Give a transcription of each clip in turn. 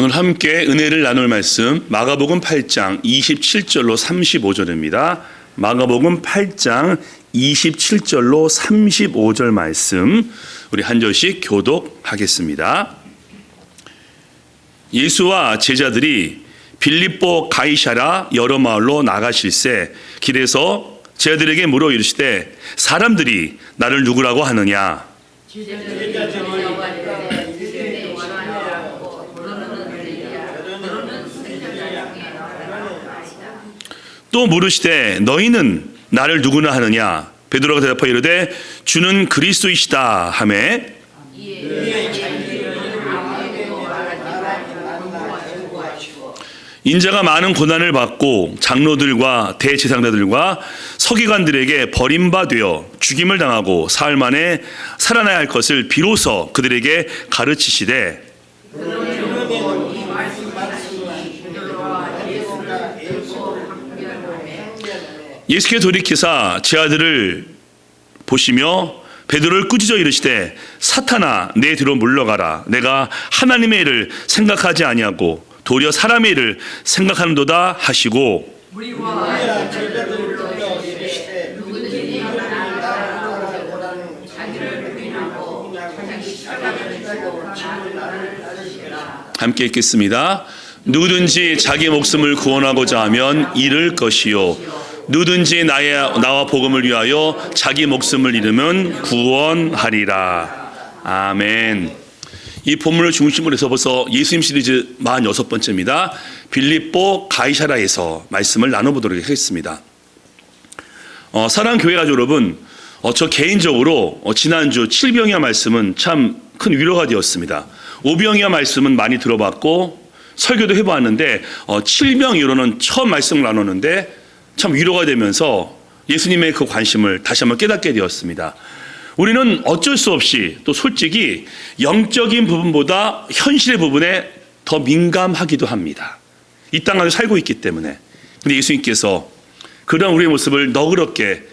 오늘 함께 은혜를 나눌 말씀 마가복음 8장 27절로 35절입니다. 마가복음 8장 27절로 35절 말씀 우리 한 절씩 교독하겠습니다. 예수와 제자들이 빌립보 가이사랴 여러 마을로 나가실새 길에서 제자들에게 물어 이르시되 사람들이 나를 누구라고 하느냐? 또 물으시되 너희는 나를 누구나 하느냐? 베드로가 대답하여 이르되 주는 그리스도이시다 하매 인자가 많은 고난을 받고 장로들과 대제사장들과 서기관들에게 버림받아 죽임을 당하고 사흘 만에 살아나야 할 것을 비로소 그들에게 가르치시되 예수께 돌이키사 제 아들을 보시며 베드로를 꾸짖어 이르시되 사탄아 내 뒤로 물러가라. 내가 하나님의 일을 생각하지 아니하고 도리어 사람의 일을 생각하는도다 하시고 함께 읽겠습니다. 누구든지 자기 목숨을 구원하고자 하면 잃을 것이요 누구든지 나와 복음을 위하여 자기 목숨을 잃으면 구원하리라. 아멘. 이 본문을 중심으로 해서 벌써 예수님 시리즈 46번째입니다. 빌립보 가이사랴에서 말씀을 나눠보도록 하겠습니다. 사랑하는 교회 가족 여러분, 저 개인적으로 지난주 칠병이야 말씀은 참 큰 위로가 되었습니다. 오병이야 말씀은 많이 들어봤고 설교도 해보았는데 칠병이로는 처음 말씀을 나눴는데 참 위로가 되면서 예수님의 그 관심을 다시 한번 깨닫게 되었습니다. 우리는 어쩔 수 없이 또 솔직히 영적인 부분보다 현실의 부분에 더 민감하기도 합니다. 이 땅 안에 살고 있기 때문에. 근데 예수님께서 그런 우리의 모습을 너그럽게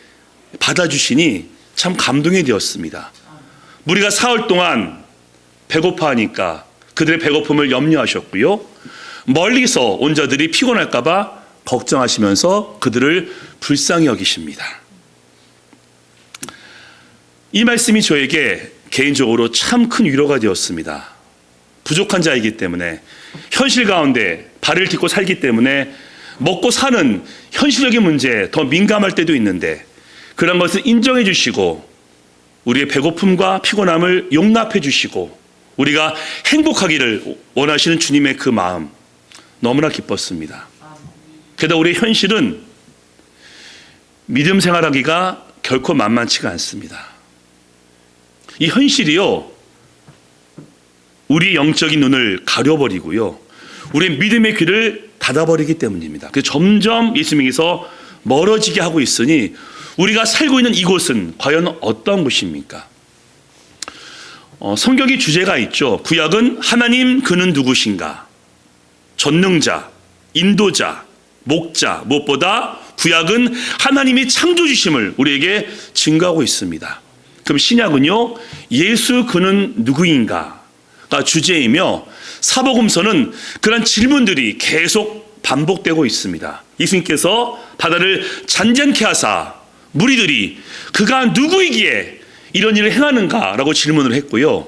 받아주시니 참 감동이 되었습니다. 우리가 사흘 동안 배고파하니까 그들의 배고픔을 염려하셨고요. 멀리서 온 자들이 피곤할까 봐 걱정하시면서 그들을 불쌍히 여기십니다. 이 말씀이 저에게 개인적으로 참 큰 위로가 되었습니다. 부족한 자이기 때문에 현실 가운데 발을 딛고 살기 때문에 먹고 사는 현실적인 문제에 더 민감할 때도 있는데 그런 것을 인정해 주시고 우리의 배고픔과 피곤함을 용납해 주시고 우리가 행복하기를 원하시는 주님의 그 마음 너무나 기뻤습니다. 게다가 우리의 현실은 믿음 생활하기가 결코 만만치가 않습니다. 이 현실이요, 우리 영적인 눈을 가려버리고요, 우리의 믿음의 귀를 닫아버리기 때문입니다. 그래서 점점 예수님에게서 멀어지게 하고 있으니 우리가 살고 있는 이곳은 과연 어떤 곳입니까? 성경의 주제가 있죠. 구약은 하나님 그는 누구신가? 전능자, 인도자, 목자, 무엇보다 구약은 하나님이 창조주심을 우리에게 증거하고 있습니다. 그럼 신약은요, 예수 그는 누구인가가 주제이며 사복음서는 그런 질문들이 계속 반복되고 있습니다. 예수님께서 바다를 잔잔케 하사 무리들이 그가 누구이기에 이런 일을 행하는가라고 질문을 했고요.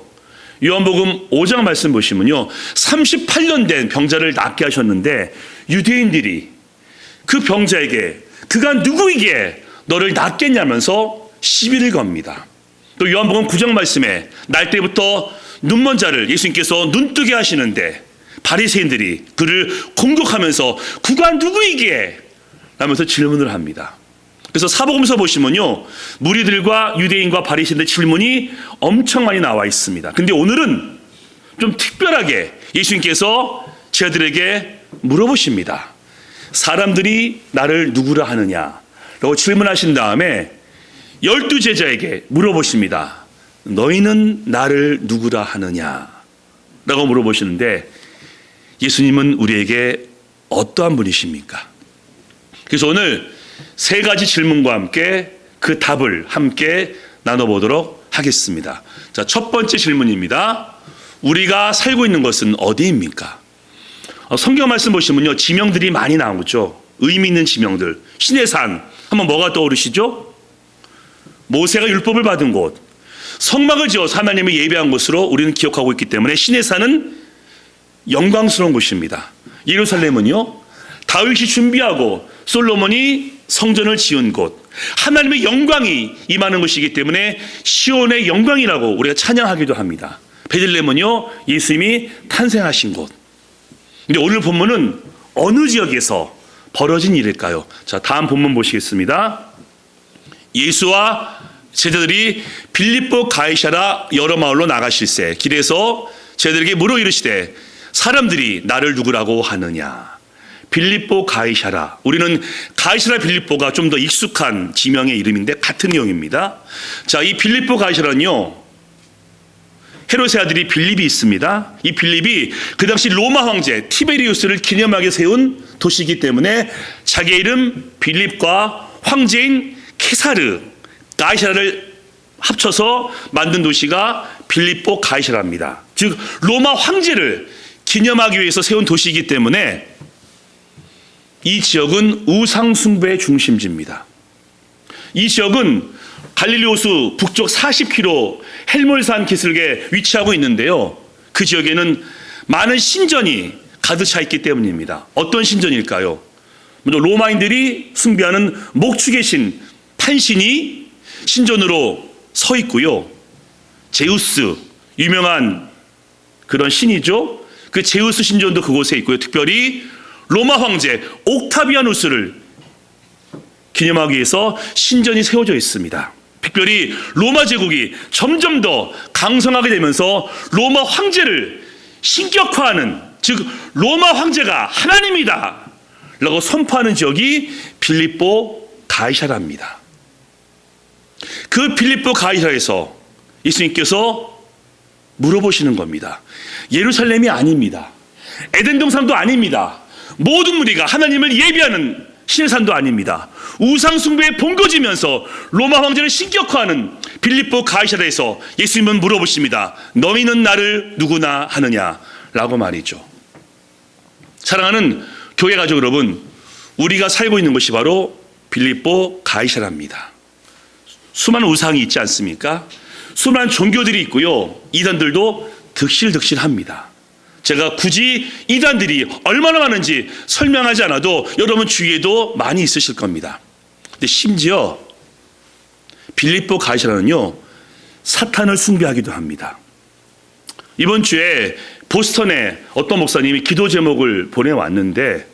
요한복음 5장 말씀 보시면요, 38년 된 병자를 낫게 하셨는데 유대인들이 그 병자에게 그가 누구이기에 너를 낫겠냐면서 시비를 겁니다. 또 요한복음 9장 말씀에 날 때부터 눈먼 자를 예수님께서 눈뜨게 하시는데 바리새인들이 그를 공격하면서 그가 누구이기에 라면서 질문을 합니다. 그래서 사복음서 보시면요, 무리들과 유대인과 바리새인들 질문이 엄청 많이 나와 있습니다. 근데 오늘은 좀 특별하게 예수님께서 제자들에게 물어보십니다. 사람들이 나를 누구라 하느냐? 라고 질문하신 다음에 12제자에게 물어보십니다. 너희는 나를 누구라 하느냐? 라고 물어보시는데 예수님은 우리에게 어떠한 분이십니까? 그래서 오늘 세 가지 질문과 함께 그 답을 함께 나눠보도록 하겠습니다. 자, 첫 번째 질문입니다. 우리가 살고 있는 것은 어디입니까? 성경 말씀 보시면요, 지명들이 많이 나오죠. 의미 있는 지명들. 신의 산 하면 뭐가 떠오르시죠? 모세가 율법을 받은 곳, 성막을 지어서 하나님을 예배한 곳으로 우리는 기억하고 있기 때문에 신의 산은 영광스러운 곳입니다. 예루살렘은요, 다윗이 준비하고 솔로몬이 성전을 지은 곳, 하나님의 영광이 임하는 곳이기 때문에 시온의 영광이라고 우리가 찬양하기도 합니다. 베들레헴은요, 예수님이 탄생하신 곳. 근데 오늘 본문은 어느 지역에서 벌어진 일일까요? 자, 다음 본문 보시겠습니다. 예수와 제자들이 빌립보 가이사랴 여러 마을로 나가실새 길에서 제자들에게 물어 이르시되 사람들이 나를 누구라고 하느냐. 빌립보 가이사랴, 우리는 가이사랴 빌립보가 좀 더 익숙한 지명의 이름인데 같은 내용입니다. 자, 이 빌립보 가이사랴는요, 헤롯의 아들이 빌립이 있습니다. 이 빌립이 그 당시 로마 황제 티베리우스를 기념하게 세운 도시이기 때문에 자기의 이름 빌립과 황제인 케사르 가이사랴를 합쳐서 만든 도시가 빌립보 가이사랴입니다. 즉 로마 황제를 기념하기 위해서 세운 도시이기 때문에 이 지역은 우상 숭배의 중심지입니다. 이 지역은 갈릴리 호수 북쪽 40km 헬몰산 기슭에 위치하고 있는데요, 그 지역에는 많은 신전이 가득 차 있기 때문입니다. 어떤 신전일까요? 먼저 로마인들이 숭배하는 목축의 신 판신이 신전으로 서 있고요, 제우스, 유명한 그런 신이죠. 그 제우스 신전도 그곳에 있고요, 특별히 로마 황제 옥타비아누스를 기념하기 위해서 신전이 세워져 있습니다. 특별히 로마 제국이 점점 더 강성하게 되면서 로마 황제를 신격화하는, 즉 로마 황제가 하나님이다 라고 선포하는 지역이 빌립보 가이사랴입니다. 그 빌립보 가이사랴에서 예수님께서 물어보시는 겁니다. 예루살렘이 아닙니다. 에덴 동산도 아닙니다. 모든 무리가 하나님을 예비하는 신의 산도 아닙니다. 우상 숭배에 본거지면서 로마 황제를 신격화하는 빌립보 가이사랴에서 예수님은 물어보십니다. 너희는 나를 누구나 하느냐 라고 말이죠. 사랑하는 교회 가족 여러분, 우리가 살고 있는 것이 바로 빌립보 가이사랴입니다. 수많은 우상이 있지 않습니까? 수많은 종교들이 있고요, 이단들도 득실득실합니다. 제가 굳이 이단들이 얼마나 많은지 설명하지 않아도 여러분 주위에도 많이 있으실 겁니다. 근데 심지어 빌립보 가이사랴는요, 사탄을 숭배하기도 합니다. 이번 주에 보스턴에 어떤 목사님이 기도 제목을 보내왔는데,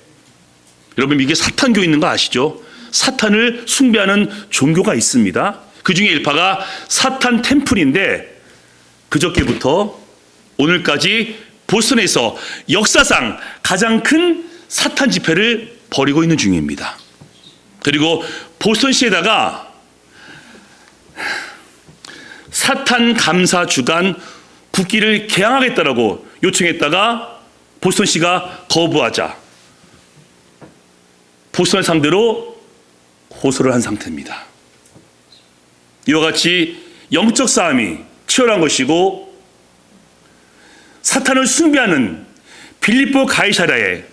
여러분 이게 사탄교 있는 거 아시죠? 사탄을 숭배하는 종교가 있습니다. 그 중에 일파가 사탄 템플인데, 그저께부터 오늘까지 보스턴에서 역사상 가장 큰 사탄 집회를 벌이고 있는 중입니다. 그리고 보스턴시에다가 사탄 감사 주간 국기를 개항하겠다라고 요청했다가 보스턴시가 거부하자 보스턴을 상대로 고소를 한 상태입니다. 이와 같이 영적 싸움이 치열한 것이고, 사탄을 숭배하는 빌립보 가이사랴에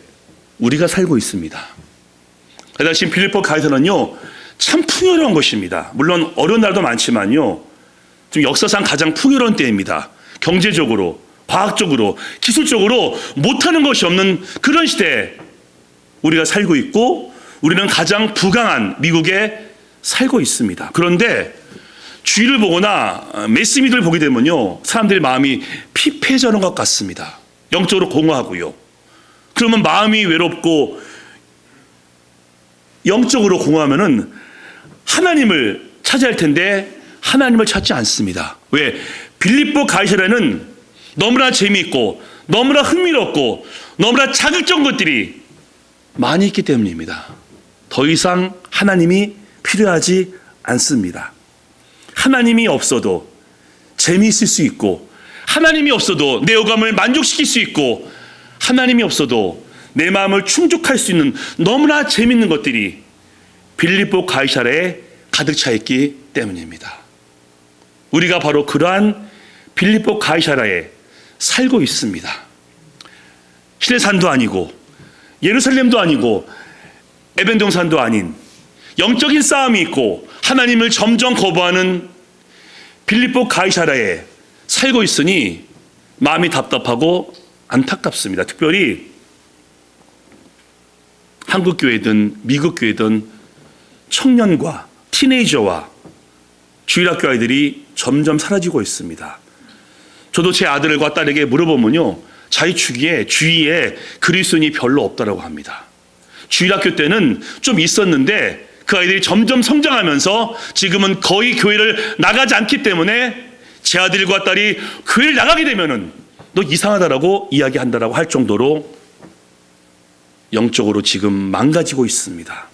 우리가 살고 있습니다. 그 당시 빌립보 가이사랴는요, 참 풍요로운 것입니다. 물론 어려운 날도 많지만요, 좀 역사상 가장 풍요로운 때입니다. 경제적으로, 과학적으로, 기술적으로 못하는 것이 없는 그런 시대에 우리가 살고 있고, 우리는 가장 부강한 미국에 살고 있습니다. 그런데 주위를 보거나 매스미디어를 보게 되면요, 사람들의 마음이 피폐해지는 것 같습니다. 영적으로 공허하고요. 그러면 마음이 외롭고 영적으로 공허하면은 하나님을 찾아야 할 텐데 하나님을 찾지 않습니다. 왜? 빌립보 가이사랴는 너무나 재미있고 너무나 흥미롭고 너무나 자극적인 것들이 많이 있기 때문입니다. 더 이상 하나님이 필요하지 않습니다. 하나님이 없어도 재미있을 수 있고, 하나님이 없어도 내 오감을 만족시킬 수 있고, 하나님이 없어도 내 마음을 충족할 수 있는 너무나 재미있는 것들이 빌립보 가이사랴에 가득 차 있기 때문입니다. 우리가 바로 그러한 빌립보 가이사랴에 살고 있습니다. 신의 산도 아니고 예루살렘도 아니고 에벤동산도 아닌 영적인 싸움이 있고 하나님을 점점 거부하는 빌립보 가이사랴에 살고 있으니 마음이 답답하고 안타깝습니다. 특별히 한국 교회든 미국 교회든 청년과 티네이저와 주일학교 아이들이 점점 사라지고 있습니다. 저도 제 아들과 딸에게 물어보면요, 자기 주위에 그리스도인이 별로 없다라고 합니다. 주일학교 때는 좀 있었는데 그 아이들이 점점 성장하면서 지금은 거의 교회를 나가지 않기 때문에 제 아들과 딸이 교회를 나가게 되면은 너 이상하다라고 이야기한다라고 할 정도로 영적으로 지금 망가지고 있습니다.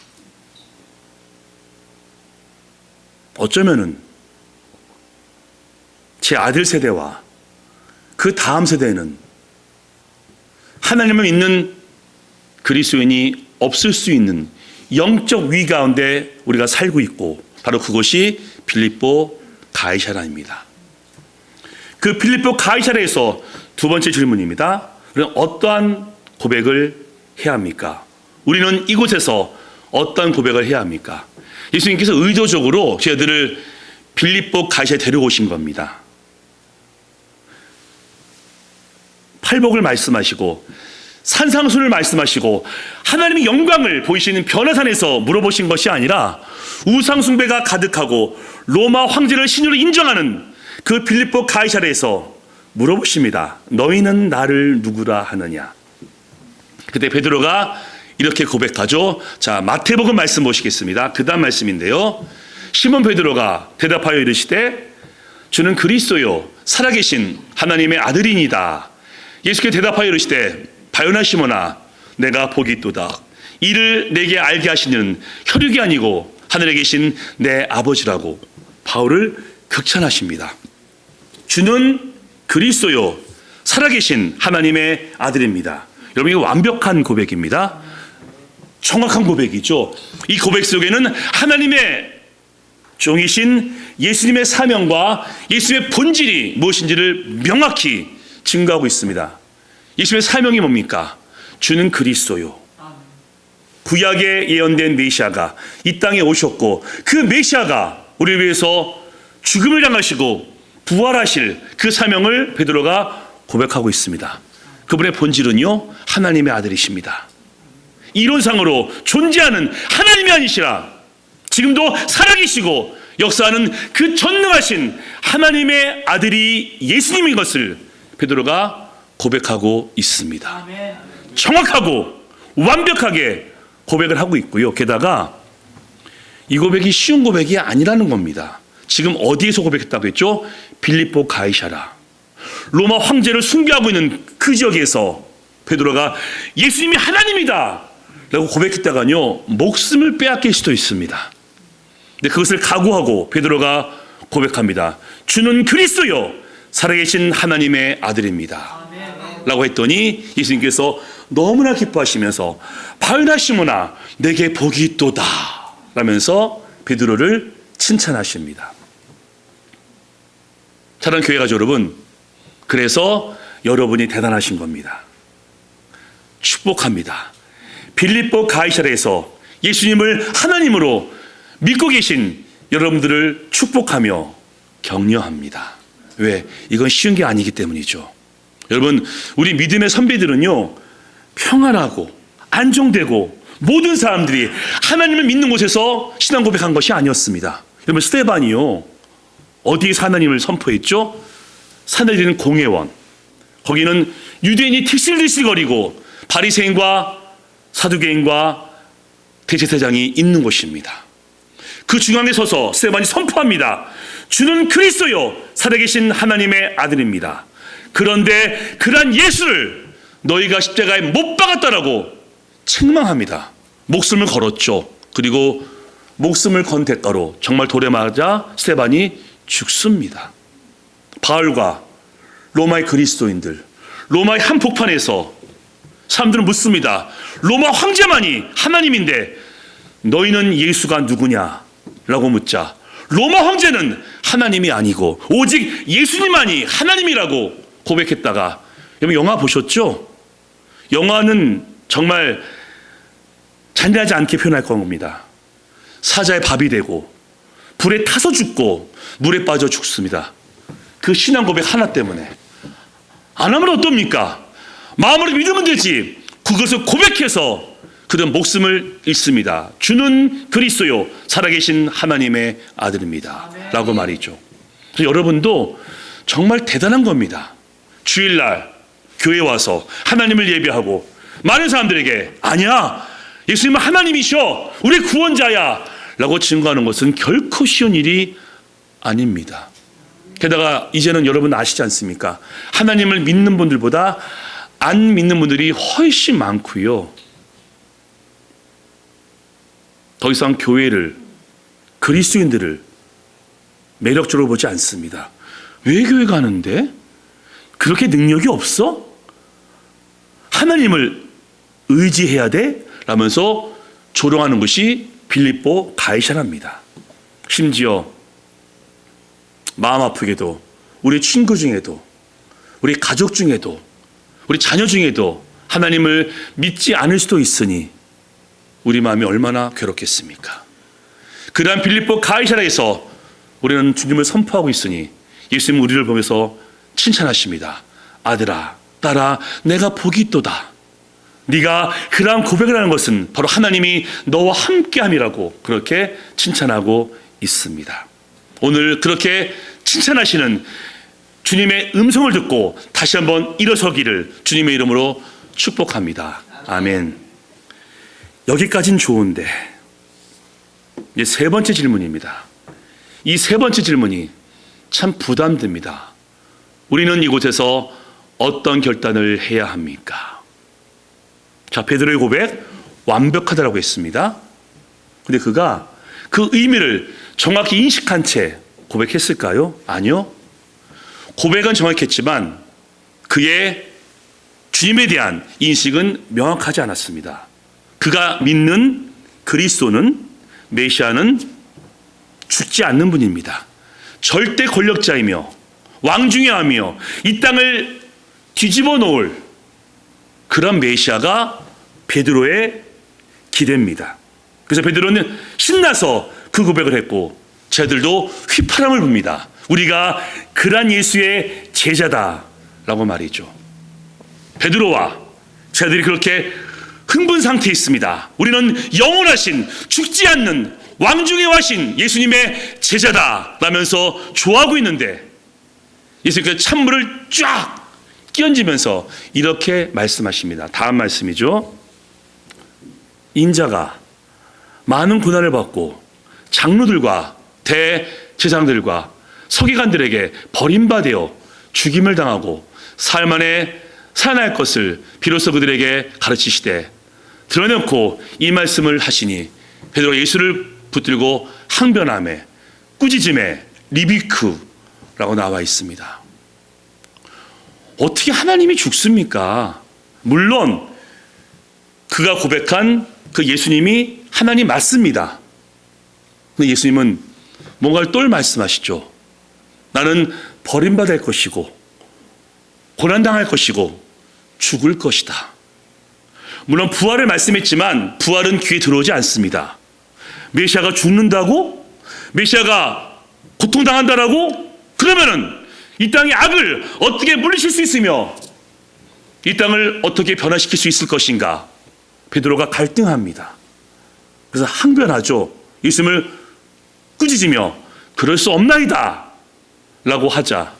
어쩌면은 제 아들 세대와 그 다음 세대는 하나님을 믿는 그리스도인이 없을 수 있는 영적 위기 가운데 우리가 살고 있고, 바로 그것이 빌립보 가이사랴입니다. 그 빌립보 가이사랴에서 두 번째 질문입니다. 우리는 어떠한 고백을 해야 합니까? 우리는 이곳에서 어떠한 고백을 해야 합니까? 예수님께서 의도적으로 저희들을 빌립보 가이사랴에 데려오신 겁니다. 팔복을 말씀하시고 산상수를 말씀하시고 하나님의 영광을 보이시는 변화산에서 물어보신 것이 아니라 우상숭배가 가득하고 로마 황제를 신으로 인정하는 그 빌립보 가이사랴에서 물어보십니다. 너희는 나를 누구라 하느냐? 그때 베드로가 이렇게 고백하죠. 자, 마태복음 말씀 보시겠습니다. 그 다음 말씀인데요. 시몬 베드로가 대답하여 이르시되 주는 그리스도요 살아계신 하나님의 아들이니다. 예수께서 대답하여 이르시되 바요나 시몬아 내가 복이 있도다. 이를 내게 알게 하시는 혈육이 아니고 하늘에 계신 내 아버지라고 바울을 극찬하십니다. 주는 그리스도요 살아계신 하나님의 아들입니다. 여러분, 이거 완벽한 고백입니다. 정확한 고백이죠. 이 고백 속에는 하나님의 종이신 예수님의 사명과 예수님의 본질이 무엇인지를 명확히 증거하고 있습니다. 예수님의 사명이 뭡니까? 주는 그리스도요. 구약에 예언된 메시아가 이 땅에 오셨고 그 메시아가 우리를 위해서 죽음을 당하시고 부활하실 그 사명을 베드로가 고백하고 있습니다. 그분의 본질은요 하나님의 아들이십니다. 이론상으로 존재하는 하나님이 아니시라 지금도 살아계시고 역사하는 그 전능하신 하나님의 아들이 예수님인 것을 베드로가 고백하고 있습니다. 정확하고 완벽하게 고백을 하고 있고요. 게다가 이 고백이 쉬운 고백이 아니라는 겁니다. 지금 어디에서 고백했다고 했죠? 빌립보 가이사랴. 로마 황제를 숭배하고 있는 그 지역에서 베드로가 예수님이 하나님이다 라고 고백했다가요 목숨을 빼앗길 수도 있습니다. 근데 그것을 각오하고 베드로가 고백합니다. 주는 그리스도요 살아계신 하나님의 아들입니다 라고 했더니 예수님께서 너무나 기뻐하시면서 바요나 시몬아 내게 복이 있도다 라면서 베드로를 칭찬하십니다. 사랑하는 교회 가족 여러분, 그래서 여러분이 대단하신 겁니다. 축복합니다. 빌립보 가이사랴에서 예수님을 하나님으로 믿고 계신 여러분들을 축복하며 격려합니다. 왜? 이건 쉬운 게 아니기 때문이죠. 여러분, 우리 믿음의 선배들은요 평안하고 안정되고 모든 사람들이 하나님을 믿는 곳에서 신앙 고백한 것이 아니었습니다. 여러분, 스데반이요 어디에서 하나님을 선포했죠? 사내들은 공회원, 거기는 유대인이 틱실틱실거리고 바리새인과 사두개인과 대제사장이 있는 곳입니다. 그 중앙에 서서 스데반이 선포합니다. 주는 그리스도요 살아계신 하나님의 아들입니다. 그런데 그러한 예수를 너희가 십자가에 못 박았다라고 책망합니다. 목숨을 걸었죠. 그리고 목숨을 건 대가로 정말 돌에 맞아 스데반이 죽습니다. 바울과 로마의 그리스도인들, 로마의 한복판에서 사람들은 묻습니다. 로마 황제만이 하나님인데 너희는 예수가 누구냐? 라고 묻자 로마 황제는 하나님이 아니고 오직 예수님만이 하나님이라고 고백했다가, 여러분 영화 보셨죠? 영화는 정말 잔인하지 않게 표현할 겁니다. 사자의 밥이 되고 불에 타서 죽고 물에 빠져 죽습니다. 그 신앙 고백 하나 때문에. 안 하면 어떻습니까? 마음으로 믿으면 되지. 그것을 고백해서 그들은 목숨을 잃습니다. 주는 그리스도요 살아계신 하나님의 아들입니다. 라고 말이죠. 그래서 여러분도 정말 대단한 겁니다. 주일날 교회 와서 하나님을 예배하고 많은 사람들에게 아니야, 예수님은 하나님이셔, 우리 구원자야 라고 증거하는 것은 결코 쉬운 일이 아닙니다. 게다가 이제는 여러분 아시지 않습니까? 하나님을 믿는 분들보다 안 믿는 분들이 훨씬 많고요. 더 이상 교회를, 그리스도인들을 매력적으로 보지 않습니다. 왜 교회 가는데? 그렇게 능력이 없어? 하나님을 의지해야 돼? 라면서 조롱하는 것이 빌립보 가이사라입니다. 심지어 마음 아프게도 우리 친구 중에도, 우리 가족 중에도, 우리 자녀 중에도 하나님을 믿지 않을 수도 있으니 우리 마음이 얼마나 괴롭겠습니까? 그러한 빌립보 가이사라에서 우리는 주님을 선포하고 있으니 예수님 우리를 보면서 칭찬하십니다. 아들아, 딸아, 내가 복이 있도다. 네가 그러한 고백을 하는 것은 바로 하나님이 너와 함께함이라고 그렇게 칭찬하고 있습니다. 오늘 그렇게 칭찬하시는 주님의 음성을 듣고 다시 한번 일어서기를 주님의 이름으로 축복합니다. 아멘. 여기까지는 좋은데 이제 세 번째 질문입니다. 이 세 번째 질문이 참 부담됩니다. 우리는 이곳에서 어떤 결단을 해야 합니까? 자, 베드로의 고백 완벽하다라고 했습니다. 근데 그가 그 의미를 정확히 인식한 채 고백했을까요? 아니요. 고백은 정확했지만 그의 주님에 대한 인식은 명확하지 않았습니다. 그가 믿는 그리스도는, 메시아는 죽지 않는 분입니다. 절대 권력자이며 왕중의하며 이 땅을 뒤집어 놓을 그런 메시아가 베드로의 기대입니다. 그래서 베드로는 신나서 그 고백을 했고 쟤들도 휘파람을 붑니다. 우리가 그런 예수의 제자다라고 말이죠. 베드로와 쟤들이 그렇게 흥분 상태에 있습니다. 우리는 영원하신 죽지 않는 왕중의 와신 예수님의 제자다라면서 좋아하고 있는데 예수님께서 찬물을 쫙 끼얹으면서 이렇게 말씀하십니다. 다음 말씀이죠. 인자가 많은 고난을 받고 장로들과 대제사장들과 서기관들에게 버림받아 죽임을 당하고 사흘 만에 살아날 것을 비로소 그들에게 가르치시되 드러내놓고 이 말씀을 하시니 베드로가 예수를 붙들고 항변함에 꾸짖음에 리비크라고 나와 있습니다. 어떻게 하나님이 죽습니까? 물론 그가 고백한 그 예수님이 하나님 맞습니다. 근데 예수님은 뭔가를 또 말씀하시죠. 나는 버림받을 것이고 고난당할 것이고 죽을 것이다. 물론 부활을 말씀했지만 부활은 귀에 들어오지 않습니다. 메시아가 죽는다고? 메시아가 고통당한다라고? 그러면은 이 땅의 악을 어떻게 물리칠 수 있으며 이 땅을 어떻게 변화시킬 수 있을 것인가? 베드로가 갈등합니다. 그래서 항변하죠. 예수님을 꾸짖으며 그럴 수 없나이다 라고 하자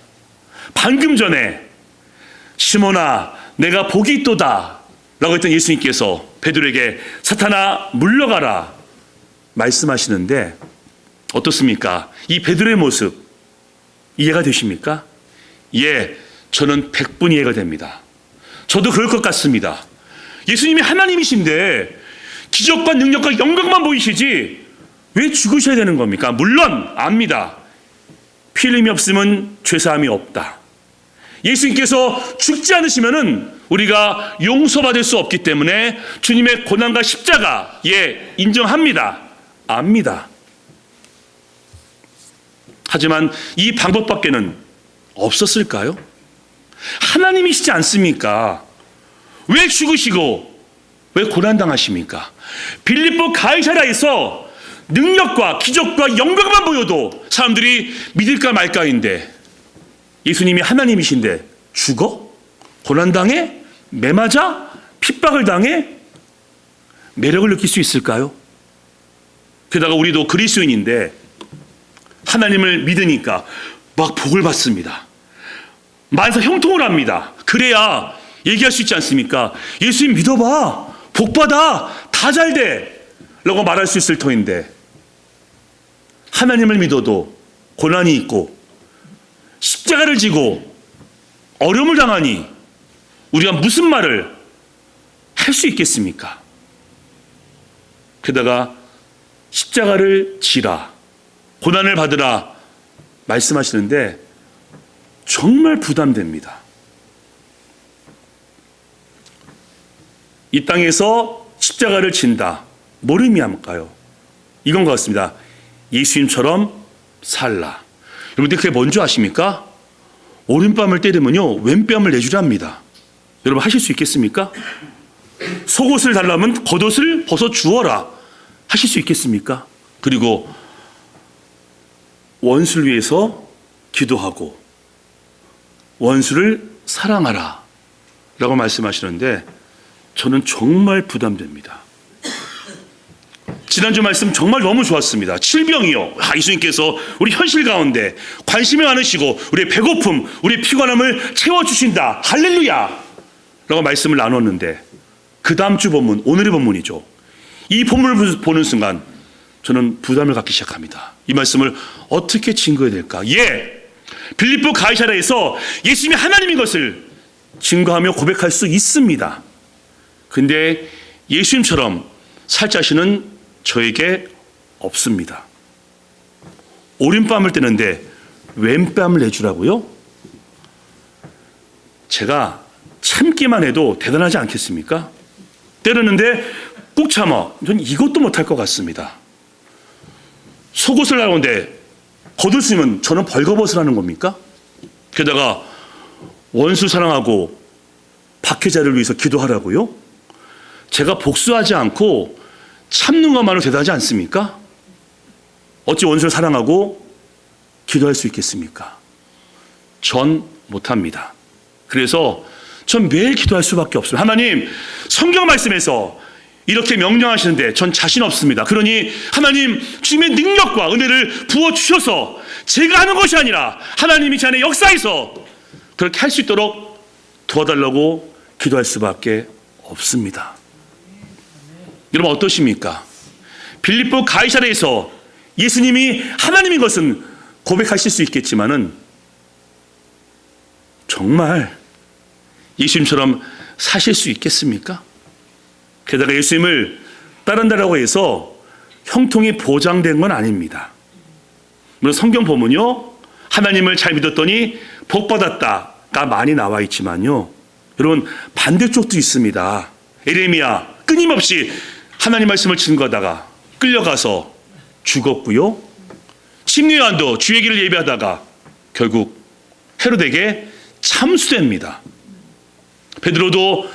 방금 전에 시몬아 내가 복이 있도다 라고 했던 예수님께서 베드로에게 사탄아 물러가라 말씀하시는데 어떻습니까? 이 베드로의 모습 이해가 되십니까? 예, 저는 100분 이해가 됩니다. 저도 그럴 것 같습니다. 예수님이 하나님이신데 기적과 능력과 영광만 보이시지 왜 죽으셔야 되는 겁니까? 물론 압니다. 피 흘림이 없으면 죄사함이 없다. 예수님께서 죽지 않으시면은 우리가 용서받을 수 없기 때문에 주님의 고난과 십자가 인정합니다. 압니다. 하지만 이 방법밖에는 없었을까요? 하나님이시지 않습니까? 왜 죽으시고 왜 고난당하십니까? 빌립보 가이사랴에서 능력과 기적과 영광만 보여도 사람들이 믿을까 말까인데 예수님이 하나님이신데 죽어? 고난당해? 매맞아? 핍박을 당해? 매력을 느낄 수 있을까요? 게다가 우리도 그리스도인인데 하나님을 믿으니까 막 복을 받습니다. 만사 형통을 합니다. 그래야 얘기할 수 있지 않습니까? 예수님 믿어봐. 복 받아. 다 잘 돼. 라고 말할 수 있을 터인데 하나님을 믿어도 고난이 있고 십자가를 지고 어려움을 당하니 우리가 무슨 말을 할 수 있겠습니까? 게다가 십자가를 지라, 고난을 받으라 말씀하시는데 정말 부담됩니다. 이 땅에서 십자가를 진다. 뭘 의미할까요? 이건 것 같습니다. 예수님처럼 살라. 여러분들 그게 뭔지 아십니까? 오른뺨을 때리면요 왼뺨을 내주랍니다. 여러분 하실 수 있겠습니까? 속옷을 달라면 겉옷을 벗어 주어라. 하실 수 있겠습니까? 그리고 원수를 위해서 기도하고 원수를 사랑하라 라고 말씀하시는데 저는 정말 부담됩니다. 지난주 말씀 정말 너무 좋았습니다. 질병이요. 예수님께서 우리 현실 가운데 관심이 많으시고 우리의 배고픔, 우리의 피곤함을 채워주신다. 할렐루야! 라고 말씀을 나눴는데 그 다음 주 본문, 오늘의 본문이죠. 이 본문을 보는 순간 저는 부담을 갖기 시작합니다. 이 말씀을 어떻게 증거해야 될까? 빌립보 가이사랴에서 예수님이 하나님인 것을 증거하며 고백할 수 있습니다. 근데 예수님처럼 살 자신은 저에게 없습니다. 오른뺨을 떼는데 왼뺨을 내주라고요? 제가 참기만 해도 대단하지 않겠습니까? 때렸는데 꾹 참아. 전 이것도 못할 것 같습니다. 속옷을 나오는데 겉을 쓰면 저는 벌거벗을 하는 겁니까? 게다가 원수 사랑하고 박해자를 위해서 기도하라고요? 제가 복수하지 않고 참는 것만으로 대단하지 않습니까? 어찌 원수를 사랑하고 기도할 수 있겠습니까? 전 못합니다. 그래서 전 매일 기도할 수밖에 없습니다. 하나님, 성경 말씀에서 이렇게 명령하시는데 전 자신 없습니다. 그러니 하나님 주님의 능력과 은혜를 부어주셔서 제가 하는 것이 아니라 하나님이 제 안에 역사에서 그렇게 할 수 있도록 도와달라고 기도할 수밖에 없습니다. 여러분 어떠십니까? 빌립보 가이사랴에서 예수님이 하나님인 것은 고백하실 수 있겠지만은 정말 예수님처럼 사실 수 있겠습니까? 게다가 예수님을 따른다라고 해서 형통이 보장된 건 아닙니다. 물론 성경 보면요 하나님을 잘 믿었더니 복 받았다가 많이 나와 있지만요 여러분 반대쪽도 있습니다. 에레미야 끊임없이 하나님 말씀을 증거하다가 끌려가서 죽었고요. 심리요한도 주의 길을 예배하다가 결국 헤롯에게 참수됩니다. 베드로도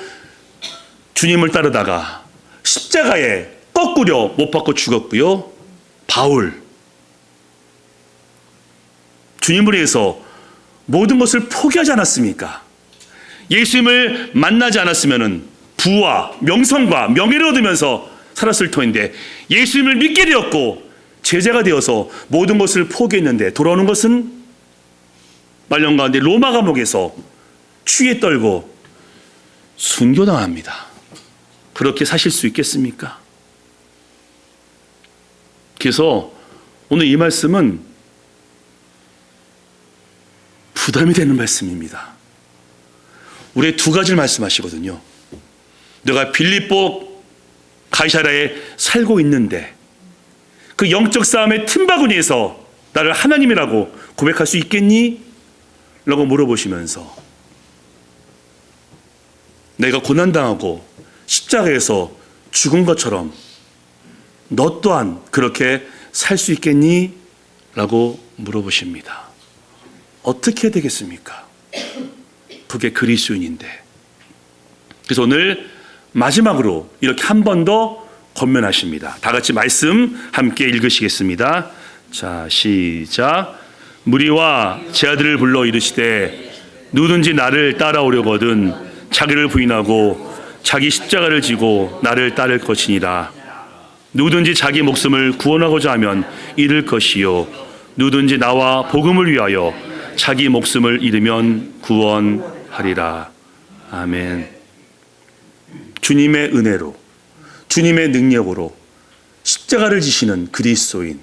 주님을 따르다가 십자가에 거꾸려 못 박고 죽었고요. 바울 주님을 위해서 모든 것을 포기하지 않았습니까? 예수님을 만나지 않았으면 부와 명성과 명예를 얻으면서 살았을 터인데 예수님을 믿게 되었고 제자가 되어서 모든 것을 포기했는데 돌아오는 것은 말년 가운데 로마 감옥에서 추위에 떨고 순교당합니다. 그렇게 사실 수 있겠습니까? 그래서 오늘 이 말씀은 부담이 되는 말씀입니다. 우리의 두 가지를 말씀하시거든요. 내가 빌립보 가이사랴에 살고 있는데 그 영적 싸움의 틈바구니에서 나를 하나님이라고 고백할 수 있겠니? 라고 물어보시면서 내가 고난당하고 십자가에서 죽은 것처럼 너 또한 그렇게 살 수 있겠니? 라고 물어보십니다. 어떻게 해야 되겠습니까? 그게 그리스도인인데. 그래서 오늘 마지막으로 이렇게 한 번 더 권면하십니다. 다 같이 말씀 함께 읽으시겠습니다. 자, 시작. 무리와 제 아들을 불러 이르시되 누구든지 나를 따라오려거든 자기를 부인하고 자기 십자가를 지고 나를 따를 것이니라. 누구든지 자기 목숨을 구원하고자 하면 잃을 것이요 누구든지 나와 복음을 위하여 자기 목숨을 잃으면 구원하리라. 아멘. 주님의 은혜로, 주님의 능력으로 십자가를 지시는 그리스도인,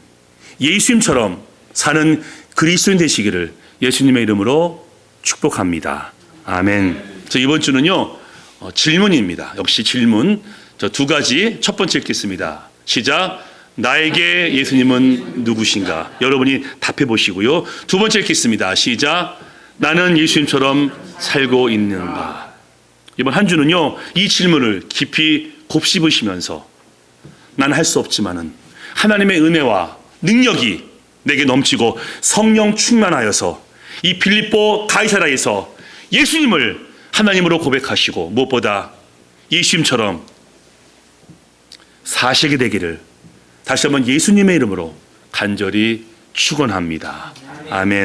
예수님처럼 사는 그리스도인 되시기를 예수님의 이름으로 축복합니다. 아멘. 자, 이번 주는요 질문입니다. 역시 질문. 저 두 가지. 첫 번째 읽겠습니다. 시작. 나에게 예수님은 누구신가? 여러분이 답해 보시고요. 두 번째 읽겠습니다. 시작. 나는 예수님처럼 살고 있는가? 이번 한 주는요 이 질문을 깊이 곱씹으시면서 난 할 수 없지만은 하나님의 은혜와 능력이 내게 넘치고 성령 충만하여서 이 빌립보 가이사라에서 예수님을 하나님으로 고백하시고 무엇보다 예수님처럼 사시게 되기를 다시 한번 예수님의 이름으로 간절히 축원합니다. 아멘.